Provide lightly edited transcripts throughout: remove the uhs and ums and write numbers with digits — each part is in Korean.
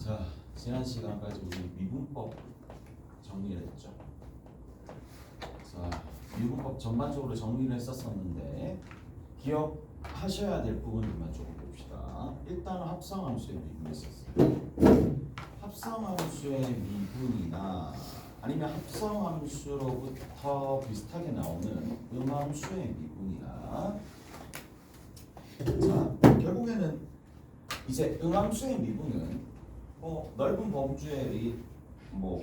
자, 지난 시간까지 우리 미분법 정리를 했죠. 자, 미분법 전반적으로 정리를 했었었는데 기억하셔야 될 부분들만 조금 봅시다. 일단은 합성함수의 미분이 있었어요. 합성함수의 미분이나 아니면 합성함수로부터 비슷하게 나오는 음함수의 미분이나 자, 결국에는 이제 음함수의 미분은 넓은 범주의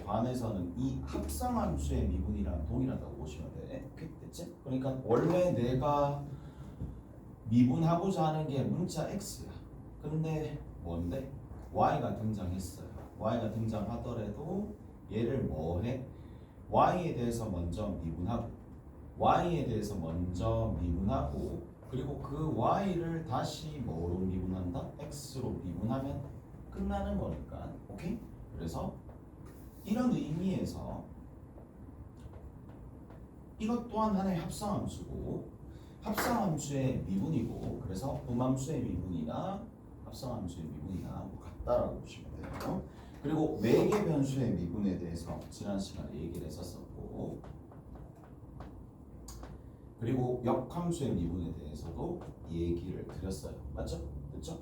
관에서는 이 합성함수의 미분이랑 동일하다고 보시면 돼. 됐지? 그러니까 원래 내가 미분하고자 하는 게 문자 x야. 근데 뭔데? y가 등장했어요. y가 등장하더라도 얘를 뭐해? y에 대해서 먼저 미분하고 y에 대해서 먼저 미분하고 그리고 그 y를 다시 뭐로 미분한다? x로 미분하면 끝나는 거니까. 오케이? 그래서 이런 의미에서 이것 또한 하나의 합성함수고 합성함수의 미분이고 그래서 음함수의 미분이나 합성함수의 미분이나 같다라고 보시면 돼요. 그리고 매개 변수의 미분에 대해서 지난 시간에 얘기를 했었었고 그리고 역함수의 미분에 대해서도 얘기를 드렸어요. 맞죠? 됐죠?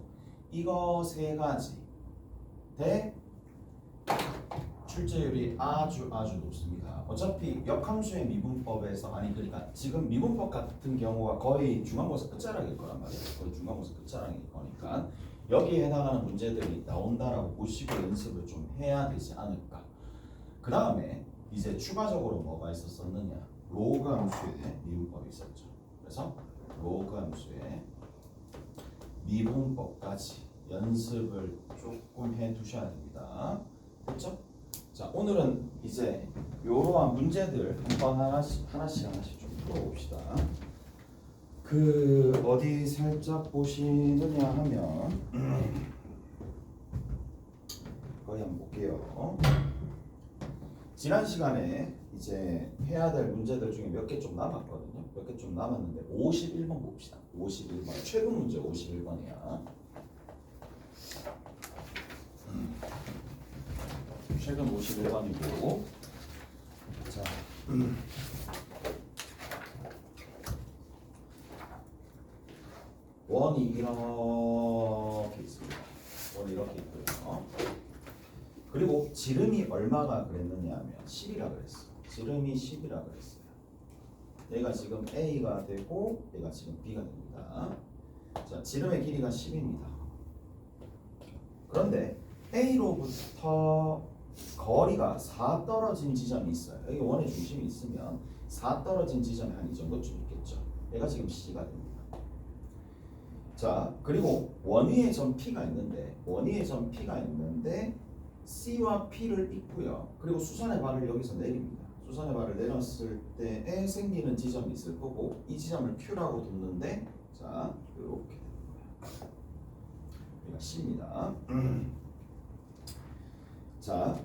이거 세 가지 대 출제율이 아주 높습니다. 어차피 역함수의 미분법에서 그러니까 지금 미분법 같은 경우가 거의 중간고사 끝자락일 거란 말이에요. 거의 중간고사 끝자락일 거니까 여기에 해당하는 문제들이 나온다라고 보시고 연습을 좀 해야 되지 않을까. 그 다음에 이제 추가적으로 뭐가 있었느냐? 로그 함수의 미분법이 있었죠. 그래서 로그 함수의 미분법까지 연습을 조금 해 두셔야 됩니다. 됐죠? 자, 오늘은 이제 이러한 문제들 한번 하나씩 좀 풀어봅시다. 어디 살짝 보시느냐 하면 거기 한번 볼게요. 지난 시간에 이제 해야 될 문제들 중에 몇 개 좀 남았거든요. 몇 개 좀 남았는데 51번 봅시다. 51번 최근 문제 51번이야. 최근 51번이고 자 원이 이렇게 있습니다. 원이 이렇게 있고요. 그리고 지름이 얼마가 그랬느냐 하면 10이라 그랬어. 지름이 10이라 그랬어요. 얘가 지금 A가 되고 얘가 지금 B가 됩니다. 자, 지름의 길이가 10입니다. 그런데 A로부터 거리가 4 떨어진 지점이 있어요. 여기 원의 중심이 있으면 4 떨어진 지점이 한 이 정도쯤 있겠죠. 얘가 지금 C가 됩니다. 자, 그리고 원위의 점 P가 있는데 C와 P를 잇고요. 그리고 수선의 발을 여기서 내립니다. 수선의 발을 내렸을 때에 생기는 지점이 있을 거고 이 지점을 Q라고 뒀는데 자, 이렇게 되는 거예요. 여기가 C입니다. 자,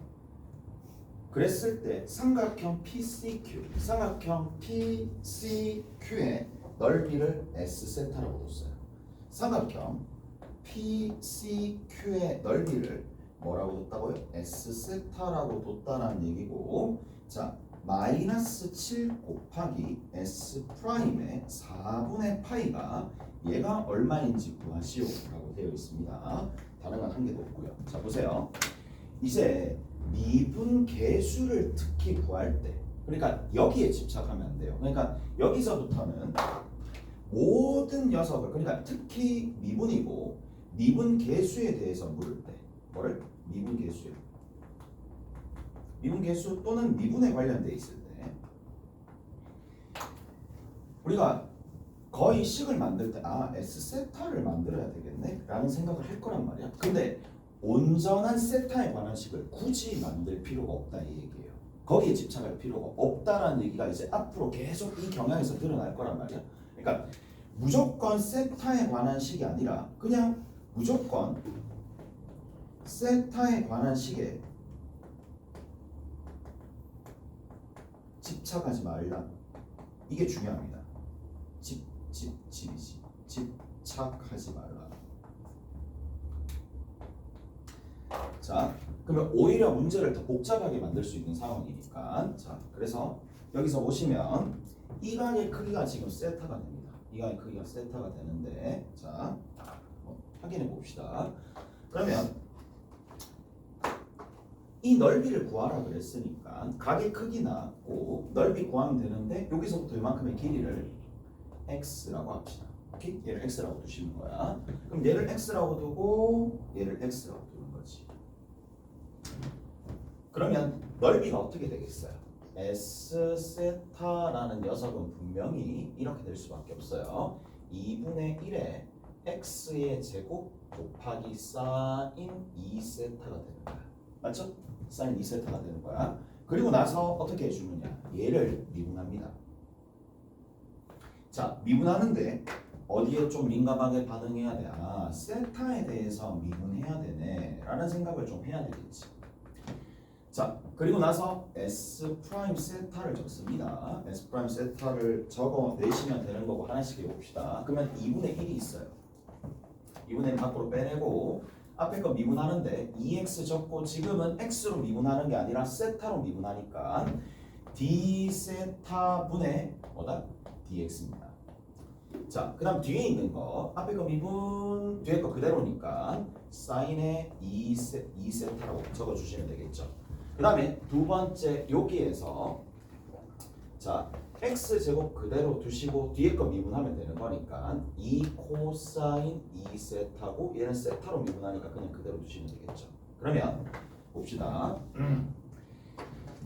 그랬을 때 삼각형 PCQ의 넓이를 S세타라고 뒀어요. 삼각형 PCQ의 넓이를 뭐라고 뒀다고요? S세타라고 뒀다는 얘기고 자, 마이너스 7 곱하기 S 프라임의 4분의 파이가 얘가 얼마인지 구하시오 라고 되어 있습니다. 다른 건 한 개도 없고요. 자, 보세요. 이제 미분 계수를 특히 구할 때 그러니까 여기에 집착하면 안 돼요. 그러니까 여기서부터는 모든 녀석을 그러니까 특히 미분이고 미분 계수에 대해서 물을 때 뭐를? 미분 계수 또는 미분에 관련돼 있을 때 우리가 거의 식을 만들 때 S세타를 만들어야 되겠네 라는 생각을 할 거란 말이야. 근데 온전한 세타에 관한 식을 굳이 만들 필요가 없다 이 얘기예요. 거기에 집착할 필요가 없다라는 얘기가 이제 앞으로 계속 이 경향에서 드러날 거란 말이야. 그러니까 무조건 세타에 관한 식이 아니라 그냥 무조건 세타에 관한 식에 집착하지 말라. 이게 중요합니다. 집착하지 말라. 자, 그러면 오히려 문제를 더 복잡하게 만들 수 있는 상황이니까. 자, 그래서 여기서 보시면 이 각의 크기가 지금 세타가 됩니다. 이 각의 크기가 세타가 되는데, 자, 확인해 봅시다. 그러면 이 넓이를 구하라 그랬으니까 각의 크기나 꼭 넓이 구하면 되는데 여기서부터 이만큼의 길이를 x라고 합시다. 오케이? 얘를 x라고 두시는 거야. 그럼 얘를 x라고 두고 얘를 x라고 두는 거지. 그러면 넓이가 어떻게 되겠어요? s 세타라는 녀석은 분명히 이렇게 될 수밖에 없어요. 2분의 1에 x의 제곱 곱하기 사인 2세타가 되는 거야. 맞죠? 사인 2세타가 되는 거야. 그리고 나서 어떻게 해주느냐? 얘를 미분합니다. 자, 미분하는데 어디에 좀 민감하게 반응해야 돼? 아, 세타에 대해서 미분해야 되네 라는 생각을 좀 해야 되겠지. 자, 그리고 나서 S 프라임 세타를 적습니다. S 프라임 세타를 적어내시면 되는 거고 하나씩 해봅시다. 그러면 2분의 1이 있어요. 2분의 1 밖으로 빼내고 앞에 거 미분하는데 2x 적고 지금은 x로 미분하는 게 아니라 세타로 미분하니까 d 세타 분의 뭐다? dx입니다. 자, 그 다음 뒤에 있는 거 앞에 거 미분 뒤에 거 그대로니까 사인의 2세타라고 적어주시면 되겠죠. 그 다음에 두 번째 여기에서 자 x제곱 그대로 두시고 뒤에 거 미분하면 되는 거니까 2 코사인 2세타고 얘는 세타로 미분하니까 그냥 그대로 두시면 되겠죠. 그러면 봅시다.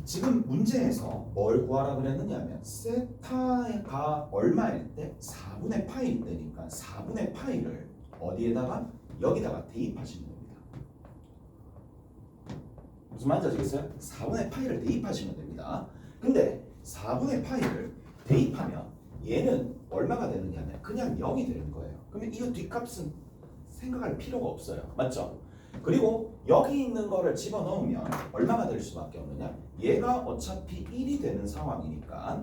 지금 문제에서 뭘 구하라 그랬느냐 하면 세타가 얼마일 때 4분의 파일 때니까 4분의 파이를 어디에다가 여기다가 대입하시면 됩니다. 무슨 말인지 아시겠어요? 4분의 파이를 대입하시면 됩니다. 근데 4분의 파이를 대입하면 얘는 얼마가 되느냐 하면 그냥 0이 되는 거예요. 그러면 이 뒷값은 생각할 필요가 없어요. 맞죠? 그리고 여기 있는 거를 집어넣으면 얼마가 될 수밖에 없느냐? 얘가 어차피 1이 되는 상황이니까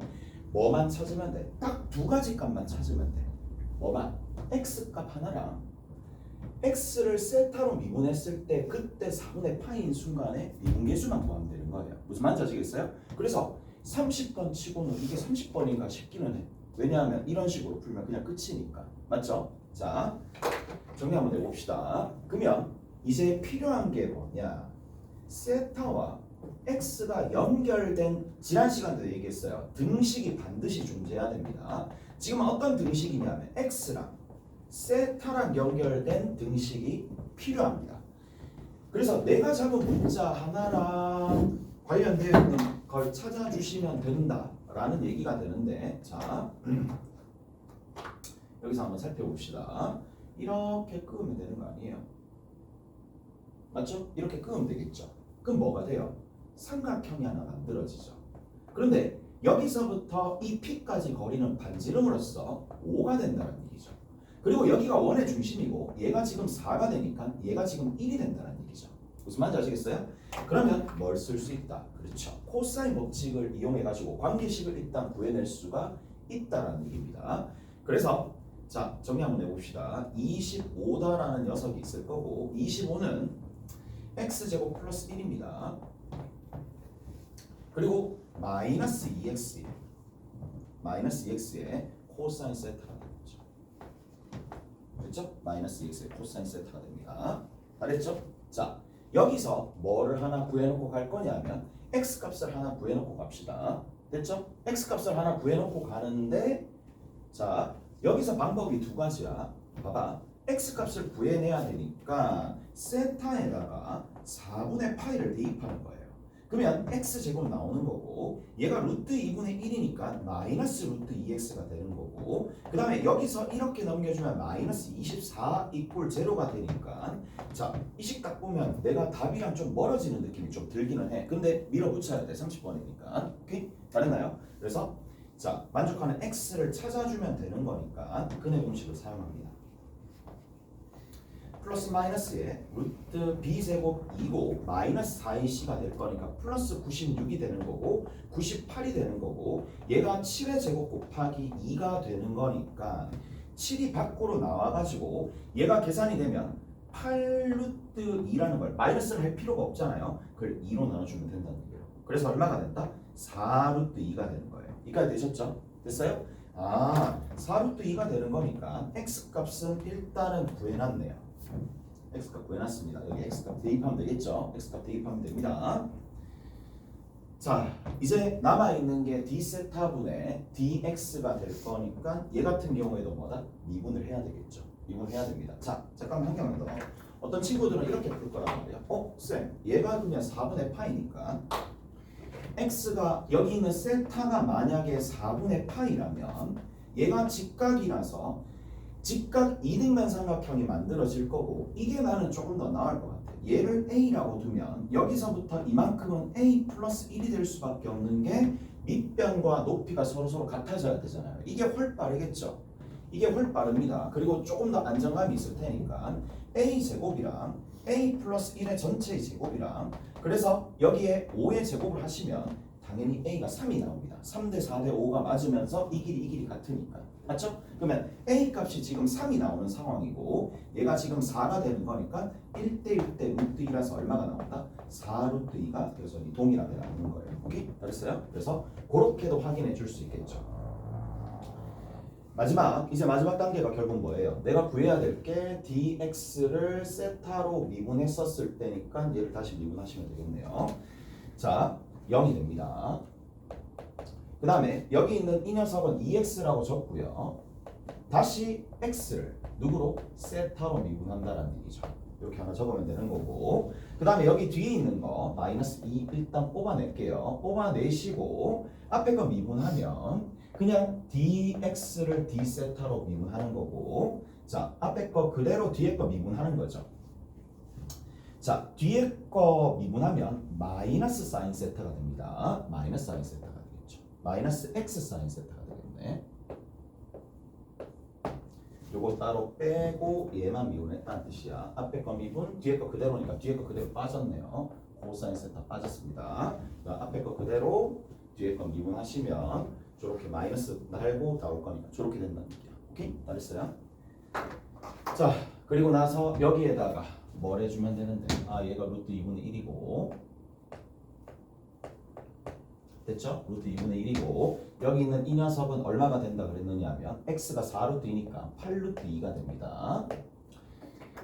뭐만 찾으면 돼? 딱 두 가지 값만 찾으면 돼. 뭐만? x값 하나랑 x를 세타로 미분했을 때 그때 4분의 파이인 순간에 미분계수만 구하면 되는 거예요. 무슨 말인지 아시겠어요? 그래서 30번 치고는 이게 30번인가 싶기는 해. 왜냐하면 이런 식으로 풀면 그냥 끝이니까. 맞죠? 자, 정리 한번 해봅시다. 그러면 이제 필요한 게 뭐냐? 세타와 x가 연결된 지난 시간도 얘기했어요. 등식이 반드시 존재해야 됩니다. 지금 어떤 등식이냐면 x랑 세타랑 연결된 등식이 필요합니다. 그래서 내가 잡은 문자 하나랑 관련되어 있는 걸 찾아주시면 된다라는 얘기가 되는데 자 여기서 한번 살펴봅시다. 이렇게 끄면 되는 거 아니에요? 맞죠? 이렇게 끄면 되겠죠. 그럼 뭐가 돼요? 삼각형이 하나 만들어지죠. 그런데 여기서부터 이 P까지 거리는 반지름으로써 5가 된다는 얘기죠. 그리고 여기가 원의 중심이고 얘가 지금 4가 되니까 얘가 지금 1이 된다는 얘기죠. 무슨 말인지 아시겠어요? 그러면 뭘 쓸 수 있다? 그렇죠. 코사인 법칙을 이용해가지고 관계식을 일단 구해낼 수가 있다라는 얘기입니다. 그래서 자 정리 한번 해봅시다. 25다라는 녀석이 있을 거고 25는 x제곱 플러스 1입니다. 그리고 마이너스 2x 마이너스 2x의 코사인 세타가 되겠죠. 그렇죠? 마이너스 2x의 코사인 세타가 됩니다. 알겠죠? 자 여기서 뭐를 하나 구해놓고 갈 거냐면 x값을 하나 구해놓고 갑시다. 됐죠? x값을 하나 구해놓고 가는데 자 여기서 방법이 두 가지야. 봐봐. x값을 구해내야 되니까 세타에다가 4분의 파이를 대입하는 거예요. 그러면 x제곱 나오는 거고 얘가 루트 2분의 1이니까 마이너스 루트 2x가 되는 거고 그 다음에 여기서 이렇게 넘겨주면 마이너스 24 이꼴 제로가 되니까 자 이 식 딱 보면 내가 답이랑 좀 멀어지는 느낌이 좀 들기는 해. 근데 밀어붙여야 돼. 30번이니까. 오케이? 다르나요? 그래서 자 만족하는 x를 찾아주면 되는 거니까 근해 공식을 사용합니다. 플러스 마이너스에 루트 b제곱 2고 마이너스 4ac가 될 거니까 플러스 96이 되는 거고 98이 되는 거고 얘가 7의 제곱 곱하기 2가 되는 거니까 7이 밖으로 나와가지고 얘가 계산이 되면 8루트 루트 2라는 걸 마이너스를 할 필요가 없잖아요. 그걸 2로 나눠주면 된다는 얘기예요. 그래서 얼마가 된다? 4 루트 2가 되는 거예요. 이까지 되셨죠? 됐어요? 4 루트 2가 되는 거니까 x 값은 일단은 구해놨네요. x 값 구해놨습니다. 여기 x 값 대입하면 되겠죠? x 값 대입하면 됩니다. 자, 이제 남아있는 게 d세타분의 dx가 될 거니까 얘 같은 경우에도 뭐다? 미분을 해야 되겠죠. 미분을 해야 됩니다. 자, 잠깐만 한 개만 더. 어떤 친구들은 이렇게 풀 거란 말이야. 쌤, 얘가 그냥 4분의 파이니까 x가 여기 있는 세타가 만약에 4분의 파이라면 얘가 직각이라서 직각 이등변 삼각형이 만들어질 거고 이게 나는 조금 더 나을 것 같아. 얘를 a라고 두면 여기서부터 이만큼은 a 플러스 1이 될 수밖에 없는 게 밑변과 높이가 서로 같아져야 되잖아요. 이게 훨 빠르겠죠. 이게 훨 빠릅니다. 그리고 조금 더 안정감이 있을 테니까 a 제곱이랑 a 플러스 1의 전체의 제곱이랑 그래서 여기에 5의 제곱을 하시면 당연히 a가 3이 나옵니다. 3대 4대 5가 맞으면서 이 길이 같으니까. 맞죠? 그러면 a 값이 지금 3이 나오는 상황이고 얘가 지금 4가 되는 거니까 1대 1대 루트 2라서 얼마가 나온다? 4 루트 2가 그래서 동일하게 나오는 거예요. 오케이? 알았어요? 그래서 그렇게도 확인해 줄 수 있겠죠. 이제 마지막 단계가 결국 뭐예요? 내가 구해야 될 게 dx를 세타로 미분했었을 때니까 얘를 다시 미분하시면 되겠네요. 자, 0이 됩니다. 그 다음에 여기 있는 이 녀석은 2x라고 적고요. 다시 x를 누구로? 세타로 미분한다라는 얘기죠. 이렇게 하나 적으면 되는 거고 그 다음에 여기 뒤에 있는 거 마이너스 2 일단 뽑아낼게요. 뽑아내시고 앞에 거 미분하면 그냥 dx를 d세타로 미분하는 거고 자 앞에 거 그대로 뒤에 거 미분하는 거죠. 자 뒤에 거 미분하면 마이너스 사인 세타가 됩니다. 마이너스 사인 세타가 되겠죠. 마이너스 x 사인 세타가 되겠네. 요거 따로 빼고 얘만 미분했다는 뜻이야. 앞에 거 미분, 뒤에 거 그대로니까 뒤에 거 그대로 빠졌네요. 코사인 세타 빠졌습니다. 앞에 거 그대로 뒤에 거 미분하시면 저렇게 마이너스 달고 나올 거니까 저렇게 된다는 얘기야. 오케이? 알았어요? 자, 그리고 나서 여기에다가 뭘 해주면 되는데 얘가 루트 2분의 1이고 됐죠? 루트 2분의 1이고 여기 있는 이 녀석은 얼마가 된다 그랬느냐 하면 x가 4루트이니까 8루트 2가 됩니다.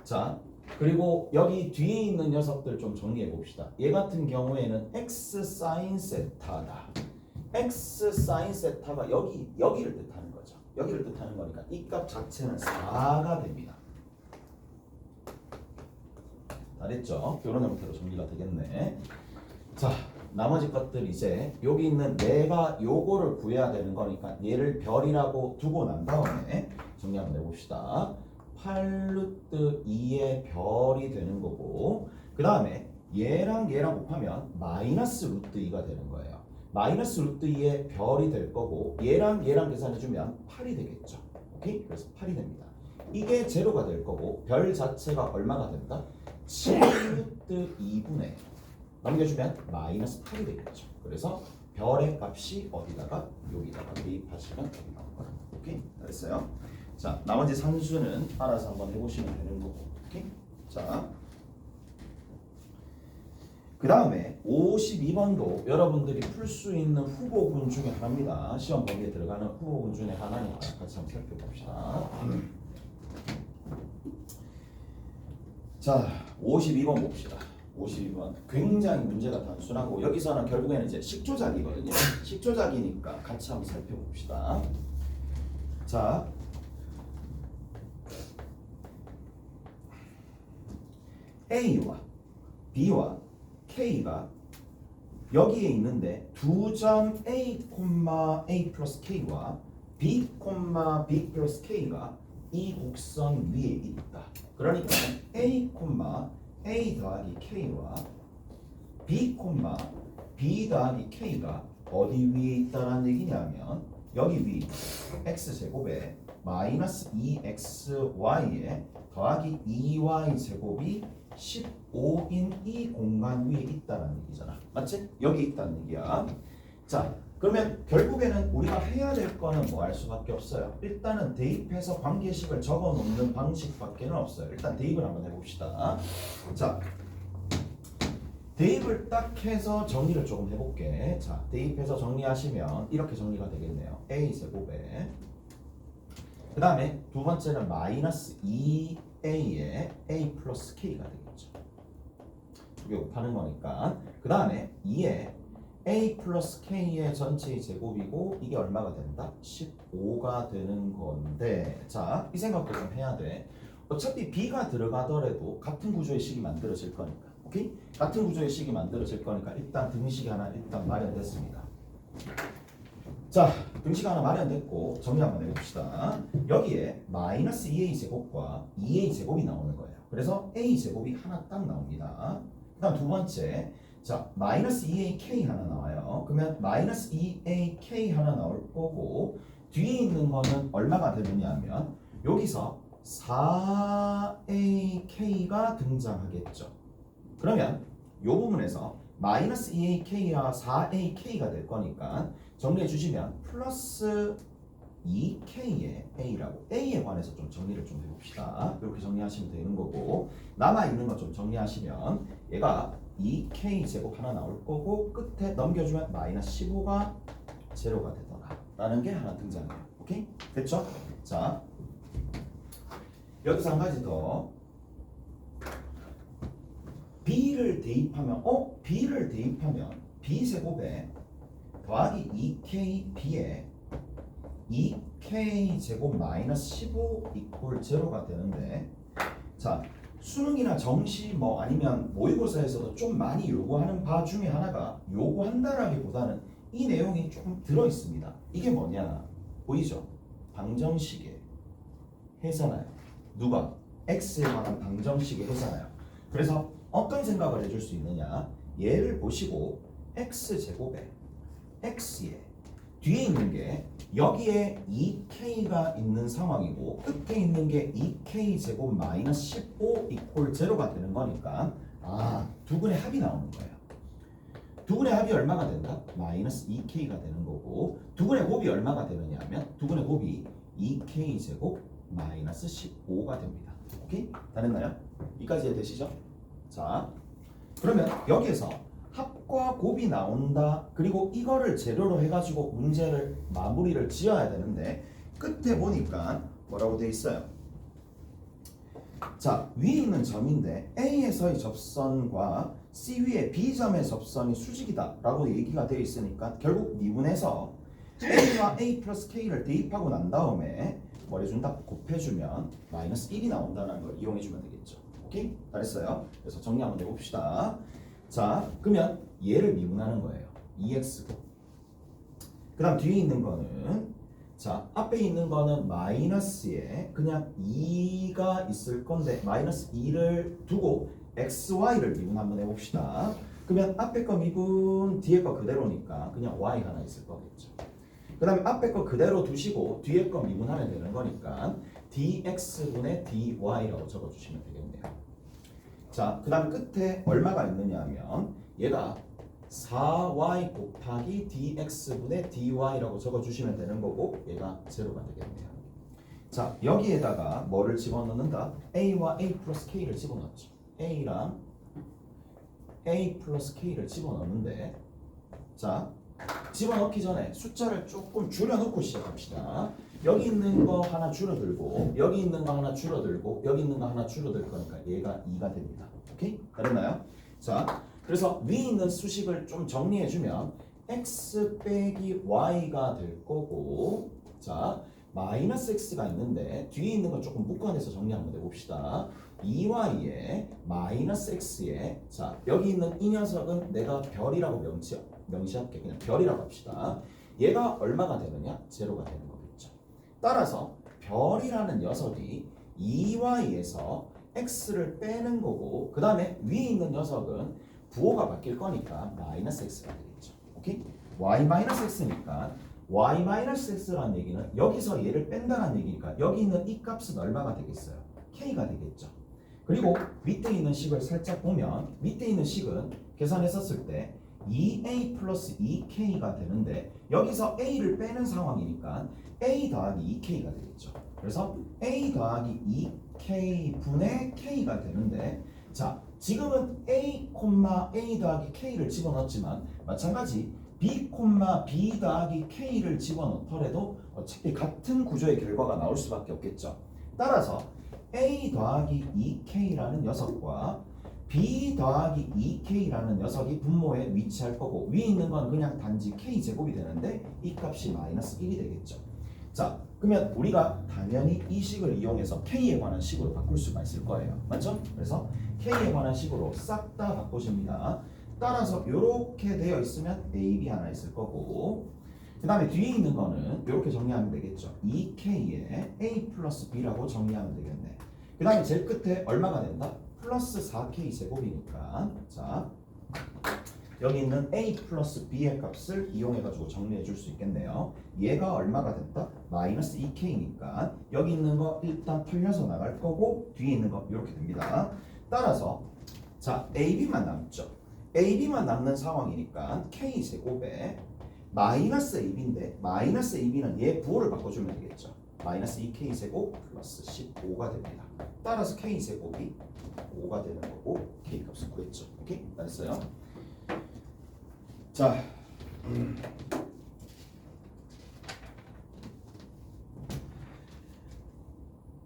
자, 그리고 여기 뒤에 있는 녀석들 좀 정리해 봅시다. 얘 같은 경우에는 x 사인 세타다. x 사인 세타가 여기를 뜻하는 거죠. 여기를 뜻하는 거니까 이 값 자체는 4가 됩니다. 알겠죠? 이런 형태로 정리가 되겠네. 자, 나머지 것들 이제 여기 있는 내가 요거를 구해야 되는 거니까 얘를 별이라고 두고 난 다음에 정리 한번 해봅시다. 8루트 2의 별이 되는 거고 그 다음에 얘랑 곱하면 마이너스 루트 2가 되는 거예요. 마이너스 루트 2의 별이 될 거고 얘랑 계산해주면 8이 되겠죠. 오케이? 그래서 8이 됩니다. 이게 제로가 될 거고 별 자체가 얼마가 된다? 7루트 2분의 넘겨주면 마이너스 8이 되겠죠. 그래서 별의 값이 어디다가? 여기다가 대입하시면 여기 나올 거예요. 오케이? 알았어요? 자, 나머지 산수는 알아서 한번 해보시면 되는 거고. 오케이? 자, 그 다음에 52번도 여러분들이 풀 수 있는 후보군 중에 하나입니다. 시험 범위에 들어가는 후보군 중에 하나니까 같이 한번 살펴봅시다. 자, 52번 봅시다. 52번 굉장히 문제가 단순하고 여기서는 결국에는 이제 식조작이거든요. 식조작이니까 같이 한번 살펴봅시다. 자, A와 B와 K가 여기에 있는데 두 점 A, A 플러스 K와 B, B 플러스 K가 이 곡선 위에 있다. 그러니까 A, A 더하기 K와 B, B 더하기 K가 어디 위에 있다라는 얘기냐면 여기 위 X제곱에 마이너스 2XY에 더하기 2Y 제곱이 15인 이 공간 위에 있다는 얘기잖아. 맞지? 여기 있다는 얘기야. 자, 그 그러면 결국에는 우리가 해야 될 거는 뭐 할 수밖에 없어요. 일단은 대입해서 관계식을 적어 놓는 방식밖에는 없어요. 일단 대입을 한번 해봅시다. 자, 대입을 딱 해서 정리를 조금 해볼게. 자, 대입해서 정리하시면 이렇게 정리가 되겠네요. a 제곱에 그 다음에 두 번째는 마이너스 2a에 a 플러스 k가 되겠죠. 두 개 곱하는 거니까. 그 다음에 2에 a 플러스 k의 전체의 제곱이고 이게 얼마가 된다? 15가 되는 건데, 자, 이 생각도 좀 해야 돼. 어차피 b가 들어가더라도 같은 구조의 식이 만들어질 거니까. 오케이? 같은 구조의 식이 만들어질 거니까 일단 등식이 하나 일단 마련됐습니다. 자, 등식 하나 마련됐고 정리 한번 해봅시다. 여기에 마이너스 2a 제곱과 2a 제곱이 나오는 거예요. 그래서 a 제곱이 하나 딱 나옵니다. 그 다음 두 번째, 자, 마이너스 2ak 하나 나와요. 그러면 마이너스 2ak 하나 나올 거고 뒤에 있는 거는 얼마가 되느냐 하면 여기서 4ak가 등장하겠죠. 그러면 이 부분에서 마이너스 2ak와 4ak가 될 거니까 정리해 주시면 플러스 2k의 a라고 a에 관해서 좀 정리를 좀 해봅시다. 이렇게 정리하시면 되는 거고 남아있는 거 좀 정리하시면 얘가 2k 제곱 하나 나올 거고 끝에 넘겨주면 마이너스 15가 제로가 되더라 라는 게 하나 등장해요. 오케이? 됐죠? 자, 여기서 한 가지 더 b를 대입하면 b를 대입하면 b 제곱에 더하기 2k b에 2k 제곱 마이너스 15 이퀄 제로가 되는데, 자, 수능이나 정시 뭐 아니면 모의고사에서도 좀 많이 요구하는 바 중에 하나가 요구한다라기보다는 이 내용이 조금 들어 있습니다. 이게 뭐냐 보이죠? 방정식의 해잖아요. 누가? x에 관한 방정식의 해잖아요. 그래서 어떤 생각을 해줄 수 있느냐, 얘를 보시고 x제곱에 x에 뒤에 있는 게 여기에 2k가 있는 상황이고 끝에 있는 게 2k 제곱 마이너스 15 이퀄 제로가 되는 거니까 두 근의 합이 나오는 거예요. 두 근의 합이 얼마가 된다? 마이너스 2k가 되는 거고 두 근의 곱이 얼마가 되느냐 하면 두 근의 곱이 2k 제곱 마이너스 15가 됩니다. 오케이? 다 됐나요? 여기까지 이해되시죠? 자, 그러면 여기에서 합과 곱이 나온다. 그리고 이거를 재료로 해가지고 문제를 마무리를 지어야 되는데 끝에 보니까 뭐라고 돼 있어요? 자, 위에 있는 점인데 A에서의 접선과 C 위에 B점의 접선이 수직이다 라고 얘기가 되어 있으니까 결국 미분해서 A와 A 플러스 K를 대입하고 난 다음에 뭘 해준다? 곱해주면 마이너스 1이 나온다는 걸 이용해주면 되겠죠. 오케이? 잘했어요. 그래서 정리 한번 해봅시다. 자, 그러면 얘를 미분하는 거예요. 2x고 그 다음 뒤에 있는 거는, 자, 앞에 있는 거는 마이너스에 그냥 2가 있을 건데 마이너스 2를 두고 xy를 미분 한번 해봅시다. 그러면 앞에 거 미분 뒤에 거 그대로니까 그냥 y 하나 있을 거겠죠. 그 다음에 앞에 거 그대로 두시고 뒤에 거 미분하면 되는 거니까 dx분의 dy라고 적어주시면 되겠네요. 자, 그 다음 끝에 얼마가 있느냐 하면 얘가 4y 곱하기 dx분의 dy라고 적어주시면 되는 거고 얘가 제로가 되겠네요. 자, 여기에다가 뭐를 집어넣는다? a와 a 플러스 k를 집어넣죠. a랑 a 플러스 k를 집어넣는데, 자, 집어넣기 전에 숫자를 조금 줄여놓고 시작합시다. 여기 있는 거 하나 줄어들고 여기 있는 거 하나 줄어들고 여기 있는 거 하나 줄어들 거니까 얘가 2가 됩니다. 오케이? 알았나요? 자, 그래서 위에 있는 수식을 좀 정리해주면 x 빼기 y가 될 거고, 자, 마이너스 x가 있는데 뒤에 있는 거 조금 묶어내서 정리 한번 해봅시다. 2y에 마이너스 x에, 자, 여기 있는 이 녀석은 내가 별이라고 명시할게. 그냥 별이라고 합시다. 얘가 얼마가 되느냐? 제로가 되는 거겠죠. 따라서 별이라는 녀석이 2y에서 x를 빼는 거고 그 다음에 위에 있는 녀석은 부호가 바뀔 거니까 마이너스 x가 되겠죠. 오케이? y 마이너스 x니까 y 마이너스 x라는 얘기는 여기서 얘를 뺀다는 얘기니까 여기 있는 이 값은 얼마가 되겠어요? k가 되겠죠. 그리고 밑에 있는 식을 살짝 보면 밑에 있는 식은 계산했었을 때 2a 플러스 2k가 되는데 여기서 a를 빼는 상황이니까 a 더하기 2k가 되겠죠. 그래서 a 더하기 2k 분의 k가 되는데 자 지금은 a, a 더하기 k를 집어넣었지만 마찬가지 b, b 더하기 k를 집어넣더라도 어차피 같은 구조의 결과가 나올 수밖에 없겠죠. 따라서 a 더하기 2k라는 녀석과 b 더하기 2k라는 녀석이 분모에 위치할 거고 위에 있는 건 그냥 단지 k제곱이 되는데 이 값이 마이너스 1이 되겠죠. 자 그러면 우리가 당연히 이 식을 이용해서 k에 관한 식으로 바꿀 수가 있을 거예요. 맞죠? 그래서 k에 관한 식으로 싹 다 바꾸십니다. 따라서 이렇게 되어 있으면 a, b 하나 있을 거고 그 다음에 뒤에 있는 거는 이렇게 정리하면 되겠죠. 2k에 a 플러스 b라고 정리하면 되겠네. 그 다음에 제일 끝에 얼마가 된다? 플러스 4k 제곱이니까 자 여기 있는 a 플러스 b의 값을 이용해가지고 정리해 줄 수 있겠네요. 얘가 얼마가 됐다? 마이너스 2k니까 여기 있는 거 일단 털려서 나갈 거고 뒤에 있는 거 이렇게 됩니다. 따라서 자 ab만 남죠. ab만 남는 상황이니까 k 제곱에 마이너스 ab인데 마이너스 ab는 얘 부호를 바꿔주면 되겠죠. 마이너스 2k 제곱 플러스 15가 됩니다. 따라서 k 제곱이 5가 되는 거고 k 값을 구했죠. 오케이? 알았어요? 자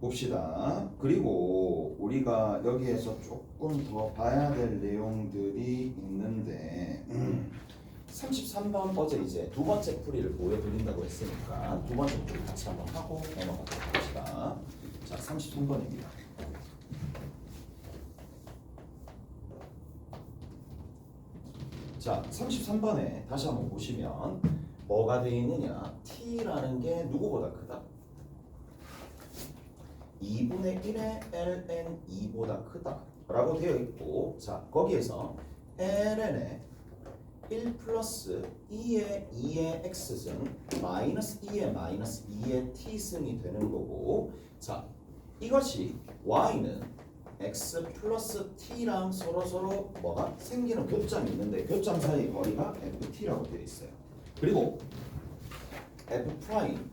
봅시다. 그리고 우리가 여기에서 조금 더 봐야 될 내용들이 있는데 33번 어제 이제 두 번째 풀이를 보여드린다고 했으니까 두 번째 풀이 같이 한번 하고 넘어가도록 합시다. 자 33번입니다. 자 33번에 다시 한번 보시면 뭐가 되어 있느냐 t라는 게 누구보다 크다? 2분의 1의 ln 2보다 크다 라고 되어 있고 자 거기에서 ln의 1 플러스 2의 2의 x승 마이너스 2의 마이너스 2의 t승이 되는 거고 자 이것이 y는 x 플러스 t랑 서로 뭐가 생기는 교점이 있는데 교점 사이 거리가 ft라고 되어 있어요. 그리고 f 프라임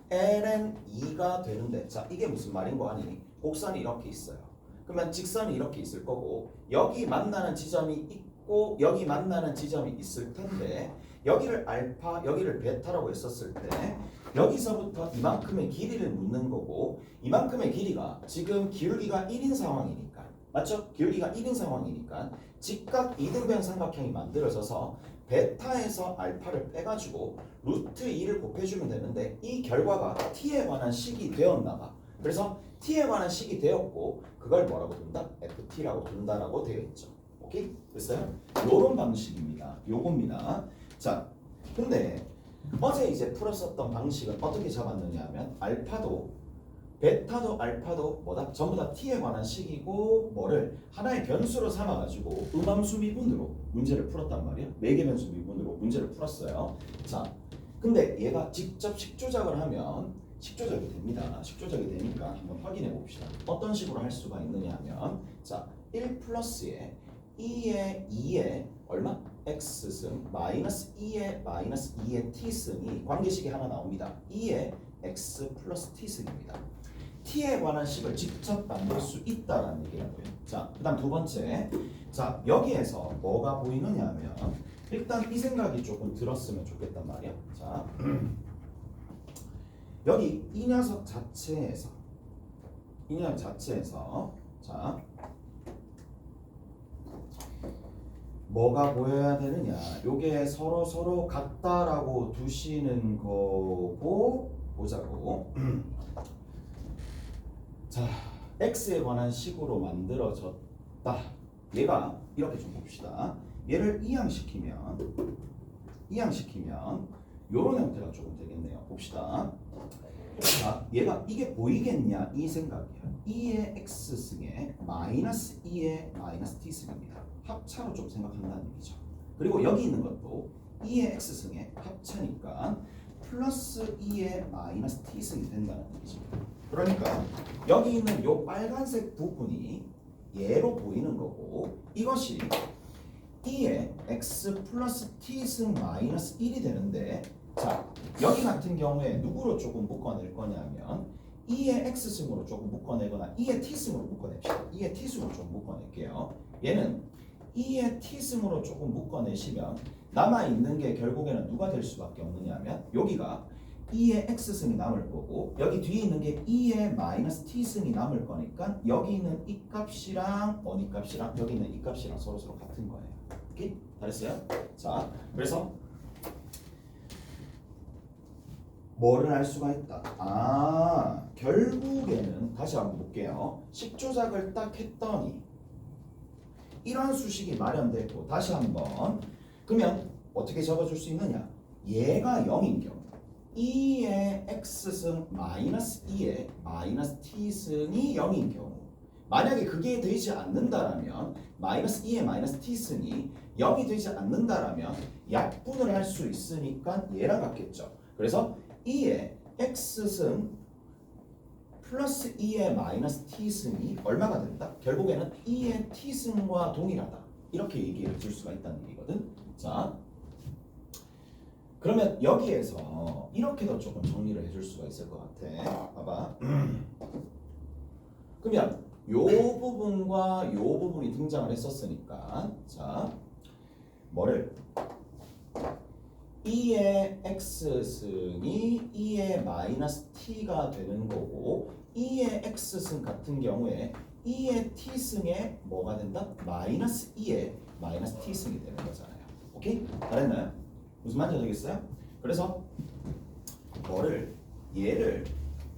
ln 2가 되는데 자 이게 무슨 말인 거 아니니? 곡선이 이렇게 있어요. 그러면 직선이 이렇게 있을 거고 여기 만나는 지점이 있고 여기 만나는 지점이 있을 텐데 여기를 알파 여기를 베타라고 했었을 때 여기서부터 이만큼의 길이를 묻는 거고 이만큼의 길이가 지금 기울기가 1인 상황이니까 맞죠? 기울기가 1인 상황이니까 직각 이등변 삼각형이 만들어져서 베타에서 알파를 빼가지고 루트 2를 곱해주면 되는데 이 결과가 t에 관한 식이 되었나봐. 그래서 t에 관한 식이 되었고 그걸 뭐라고 둔다? ft라고 둔다라고 되어 있죠. 오케이? 됐어요? 요런 방식입니다. 요겁니다. 자, 근데 어제 이제 풀었었던 방식은 어떻게 잡았느냐 하면 알파도 베타도 알파도 뭐다? 전부 다 t에 관한 식이고 뭐를 하나의 변수로 삼아가지고 음함수 미분으로 문제를 풀었단 말이야. 4개 변수 미분으로 문제를 풀었어요. 자, 근데 얘가 직접 식조작을 하면 식조작이 됩니다. 식조작이 되니까 한번 확인해 봅시다. 어떤 식으로 할 수가 있느냐 하면 자, 1 플러스에 2의 2의 얼마? x승 마이너스 2의 마이너스 2의 t승이 관계식이 하나 나옵니다. 2의 x 플러스 t승입니다. t에 관한 식을 직접 만들 수 있다라는 얘기라고요. 자, 그 다음 두 번째. 자, 여기에서 뭐가 보이느냐 하면 일단 이 생각이 조금 들었으면 좋겠단 말이야. 자, 여기 이 녀석 자체에서 자 뭐가 보여야 되느냐 요게 서로 같다라고 두시는 거고 보자고. 자 x에 관한 식으로 만들어졌다. 얘가 이렇게 좀 봅시다. 얘를 이항시키면 요런 형태가 조금 되겠네요. 봅시다. 자, 얘가 이게 보이겠냐 이 생각이야. 2의 x승에 마이너스 2의 마이너스 t승입니다. 합차로 좀 생각한다는 얘기죠. 그리고 여기 있는 것도 2의 x승의 합차니까 플러스 2의 마이너스 t승이 된다는 얘기죠. 그러니까 여기 있는 요 빨간색 부분이 얘로 보이는 거고 이것이 2에 x 플러스 t승 마이너스 1이 되는데 자 여기 같은 경우에 누구로 조금 묶어낼 거냐면 2의 x승으로 조금 묶어내거나 2의 t승으로 묶어냅시다. 2의 t승으로 좀 묶어낼게요. 얘는 2의 t승으로 조금 묶어내시면 남아있는 게 결국에는 누가 될 수밖에 없느냐면 여기가 2의 x승이 남을 거고 여기 뒤에 있는 게 2의 마이너스 t승이 남을 거니까 여기 있는 이 값이랑 어디 값이랑 여기 있는 이 값이랑 서로 같은 거예요. 오케이? 잘했어요? 자, 그래서 뭐를 알 수가 있다. 아, 결국에는 다시 한번 볼게요. 식조작을 딱 했더니 이런 수식이 마련되고 다시 한번 그러면 어떻게 적어줄 수 있느냐? 얘가 0인 경우 2의 x승 마이너스 2의 마이너스 t승이 0인 경우 만약에 그게 되지 않는다라면 마이너스 2의 마이너스 t승이 0이 되지 않는다라면 약분을 할 수 있으니까 얘랑 같겠죠. 그래서 2의 x승 플러스 2의 마이너스 t승이 얼마가 된다? 결국에는 2의 t승과 동일하다. 이렇게 얘기해 줄 수가 있다는 얘기거든. 자, 그러면 여기에서 이렇게도 조금 정리를 해줄 수가 있을 것 같아. 봐봐. 그러면 요 부분과 요 부분이 등장을 했었으니까 자, 뭐를 2의 x승이 2의 마이너스 t가 되는 거고 2의 x승 같은 경우에 2의 t승에 뭐가 된다? 마이너스 2의 마이너스 t승이 되는 거잖아요. 오케이? 잘했나요? 무슨 말인지 알겠어요? 그래서 뭐를 얘를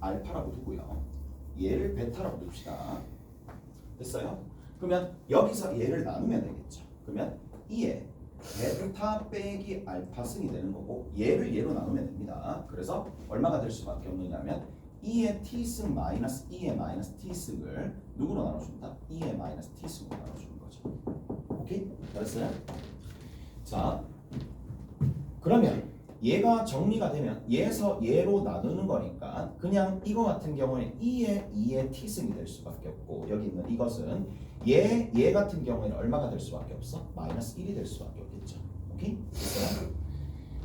알파라고 두고요. 얘를 베타라고 둡시다. 됐어요? 그러면 여기서 얘를 나누면 되겠죠. 그러면 2의 베타 빼기 알파 승이 되는 거고 얘를 얘로 나누면 됩니다. 그래서 얼마가 될 수밖에 없느냐면 2의 t승 마이너스 2의 마이너스 t승을 누구로 나눠준다? 2의 마이너스 t승으로 나눠주는 거죠. 오케이? 잘했어요? 자, 그러면 얘가 정리가 되면 얘에서 얘로 나누는 거니까 그냥 이거 같은 경우에 2의 t승이 될 수밖에 없고 여기 있는 이것은 얘 같은 경우에는 얼마가 될 수밖에 없어? 마이너스 1이 될 수밖에 없겠죠. 오케이? 됐어요?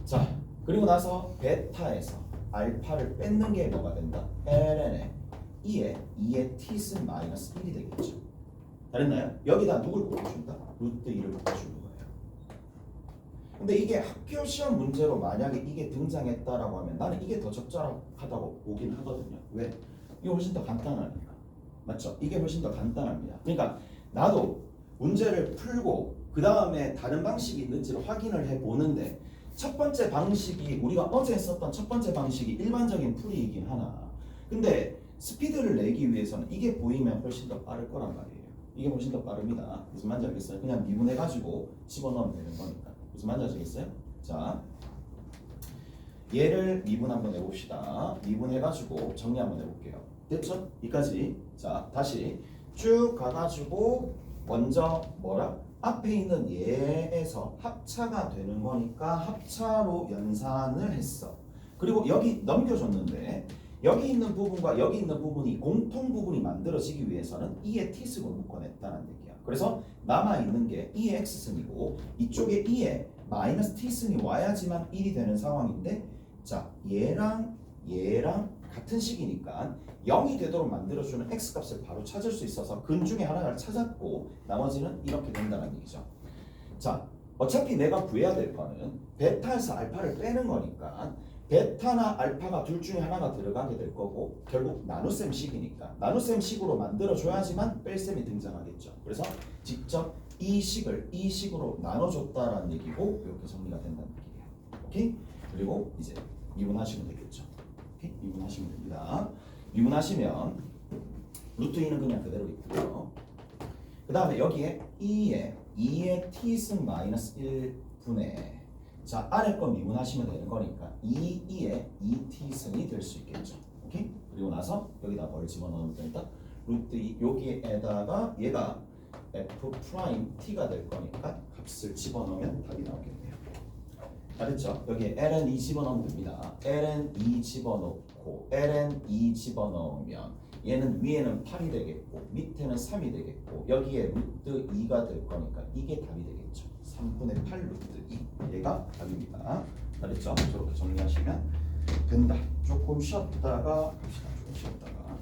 자, 그리고 나서 베타에서 알파를 뺏는 게 뭐가 된다? ln에 2의 t승 마이너스 1이 되겠죠. 잘했나요? 여기다 누굴 곱해준다? 루트 2를 곱해주는 거예요. 근데 이게 학교 시험 문제로 만약에 이게 등장했다라고 하면 나는 이게 더 적절하다고 보긴 하거든요. 왜? 이게 훨씬 더 간단하니까. 맞죠? 이게 훨씬 더 간단합니다. 그러니까 나도 문제를 풀고 그 다음에 다른 방식이 있는지를 확인을 해보는데 첫 번째 방식이 우리가 어제 했었던 첫 번째 방식이 일반적인 풀이이긴 하나 근데 스피드를 내기 위해서는 이게 보이면 훨씬 더 빠를 거란 말이에요. 이게 훨씬 더 빠릅니다. 무슨 말인지 알겠어요? 그냥 미분해가지고 집어넣으면 되는 거니까. 무슨 말인지 아시겠어요? 자, 얘를 미분 한번 해봅시다. 미분해가지고 정리 한번 해볼게요. 됐죠? 여기까지. 자, 다시 쭉 가가지고 먼저 뭐라? 앞에 있는 얘에서 합차가 되는 거니까 합차로 연산을 했어. 그리고 여기 넘겨줬는데 여기 있는 부분과 여기 있는 부분이 공통 부분이 만들어지기 위해서는 2의 t승으로 묶어냈다는 얘기야. 그래서 남아있는 게 2의 x승이고 이쪽에 2의 마이너스 t승이 와야지만 1이 되는 상황인데 자 얘랑 같은 식이니까 0이 되도록 만들어주는 x값을 바로 찾을 수 있어서 근 중에 하나를 찾았고 나머지는 이렇게 된다는 얘기죠. 자, 어차피 내가 구해야 될 거는 베타에서 알파를 빼는 거니까 베타나 알파가 둘 중에 하나가 들어가게 될 거고 결국 나눗셈 식이니까 나눗셈 식으로 만들어줘야지만 뺄셈이 등장하겠죠. 그래서 직접 이 식으로 나눠줬다라는 얘기고 이렇게 정리가 된다는 얘기예요. 오케이? 그리고 이제 미분하시면 되겠죠. 오케이? 미분하시면 됩니다. 미분하시면 루트 2는 그냥 그대로 있고요. 그 다음에 여기에 2의 t승 마이너스 1분의 자 아래 거 미분하시면 되는 거니까 2의 2t승이 될 수 있겠죠. 오케이? 그리고 나서 여기다 뭘 집어넣으면 된다? 루트 2 여기에다가 얘가 f 프라임 t가 될 거니까 값을 집어넣으면 답이 나오겠네요. 알겠죠? 여기에 ln 2 집어넣으면 됩니다. ln 2 집어넣고 ln 2 집어넣으면 얘는 위에는 8이 되겠고 밑에는 3이 되겠고 여기에 루트 2가 될 거니까 이게 답이 되겠죠. 3분의 8 루트 2 얘가 답입니다. 알겠죠? 저렇게 정리하시면 된다. 조금 쉬었다가 갑시다. 조금 쉬었다가